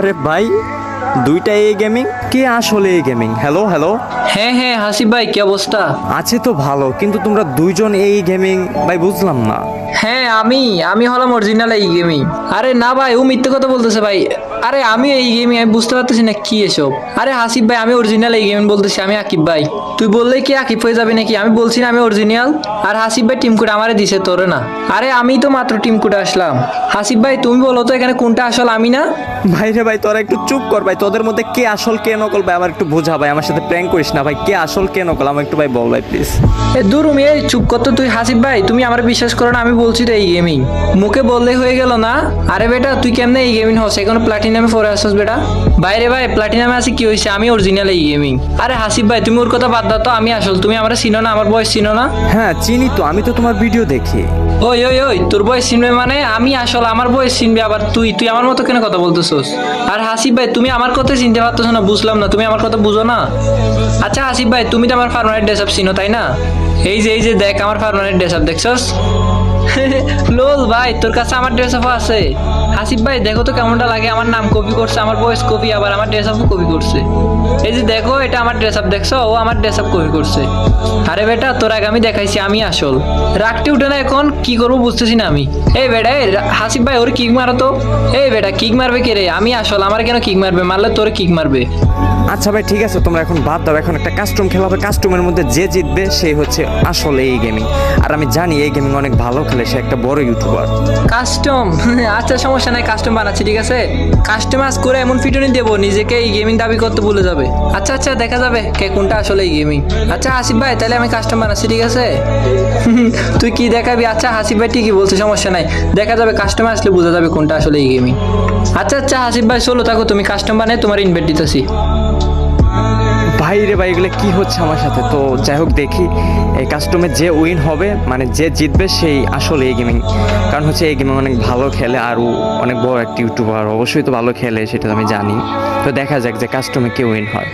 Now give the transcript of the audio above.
আরে ভাই, দুইটা এই গেমিং, কে আসলে এই গেমিং? Hello hello. হ্যাঁ হ্যাঁ হাসিব ভাই, কি অবস্থা? আছে তো ভালো, কিন্তু তোমরা দুইজন এই গেমিং ভাই, বুঝলাম না। হ্যাঁ আমি হলাম অরিজিনাল এই গেমিং। আরে না ভাই, ও মিথ্যে কথা বলতেছে ভাই। আরে আমি এই গেমিং, আমি বুঝতে পারতেছি না কি এসব। আরে হাসিব ভাই, আমি অরিজিনাল এই গেমিং বলতেছি, আমি আকিব ভাই। তুই বললে কি আকিব হয়ে যাবে নাকি? আমি বলছি না আমি অরিজিনাল। আর হাসিব ভাই টিম কোড আমারে দিছে, তোরে না। আরে আমি তো মাত্র টিম কোডে আসলাম। হাসিব ভাই তুমি বলো তো এখানে কোনটা আসল, আমি না? ভাই রে ভাই, তোরা একটু চুপ কর ভাই। তোদের মধ্যে কে আসল কে নকল ভাই আমার একটু বোঝা ভাই। আমার সাথে প্র্যাঙ্ক করিস না ভাই। কে আসল কে নকল আমার একটু ভাই বল ভাই প্লিজ। এ দূর মেয়ে, চুপ কর তো তুই। হাসিব ভাই তুমি আমার বিশ্বাস করো না, আমি বলছি তো এই গেমিং। মুখে বললে হয়ে গেল না? আরে বেটা তুই কেমনে এই গেমিং হস? এখন প্লাটিনামে পরে আসছিস বেটা। বাইরে ভাই প্লাটিনামে আছে কি হয়েছে? আমি অরিজিনাল এই গেমিং। আরে হাসিব ভাই তুমি ওর কথা বাদ দাও তো, আমি আসল। তুমি আমার চিনো না? আমার বয়স চিনো না? হ্যাঁ চিনি তো, আমি তো তোমার ভিডিও দেখি। ওই ওই ওই, তোর বয়স চিনবে মানে? আমি আসল, আমার বয়স চিনবে আবার তুই? তুই আমার মতো কেন কথা বলতেছস? আর হাসিব ভাই তুমি আমার কথা চিনতে পারতেছো না? বুঝলাম না, তুমি আমার কথা বুঝো না। আচ্ছা হাসিব ভাই তুমি তো আমার ফার্মানের ড্রেস আপ চিনো তাই না? এই যে দেখ আমার ফার্মানের ড্রেস আপ, দেখছস? লোল ভাই, তোর কাছে আমার ড্রেস আপ আছে? হাসিব ভাই দেখো তো কেমনটা লাগে। আমার নাম কপি করছে, আমার বয়স কপি, আবার আমার ড্রেস আপও কপি করছে। এই যে দেখো, এটা আমার ড্রেস আপ, দেখছো? ও আমার ড্রেস আপ কপি করছে। আরে বেটা তোর আগে আমি দেখাইছি আমি আসল। রাগটি উঠে না এখন, কি করবো বুঝতেছি না আমি। এই বেটা এই হাসিব ভাই ওর কিক মারো তো। এই বেটা কিক মারবে কে রে? আমি আসল, আমার কেন কিক মারবে? মারলে তোর কিক মারবে। আচ্ছা ভাই ঠিক আছে, তোমরা এখন বাদ দাও। এখন একটা কাস্টম খেলা হবে, কাস্টমের মধ্যে যে জিতবে সে হচ্ছে আসলে এই গেমিং। আর আমি জানি এই গেমিং অনেক ভালো খেলে, সে একটা বড় ইউটিউবার। কাস্টম? আচ্ছা সমস্যা নাই, কাস্টম বানাচ্ছি ঠিক আছে। কাস্টমাইজ করে এমন ফিটুনি দেবো নিজেকে এই গেমিং দাবি করতে ভুলে যাবে। আচ্ছা আচ্ছা দেখা যাবে কে কোনটা আসলে এই গেমিং। আচ্ছা হাসিব ভাই তাহলে আমি কাস্টম বানাচ্ছি ঠিক আছে। তুই কি দেখাবি? আচ্ছা হাসিব ভাই ঠিকই বলছে, সমস্যা নাই, দেখা যাবে কাস্টম আসলে বোঝা যাবে কোনটা আসলে এই গেমিং। আচ্ছা আচ্ছা হাসিব ভাই চলো থাকো, তুমি কাস্টম বানাই তোমার ইনভাইট দিতেছি। ভাই রে ভাই, এগুলো কি হচ্ছে আমার সাথে? তো যাই হোক দেখি এই কাস্টমে যে উইন হবে, মানে যে জিতবে সেই আসলে এই গেমিং। কারণ হচ্ছে এই গেমিং অনেক ভালো খেলে, আর ও অনেক বড় একটা ইউটিউবার, অবশ্যই তো ভালো খেলে সেটা তো আমি জানি। তো দেখা যাক যে কাস্টমে কে উইন হয়।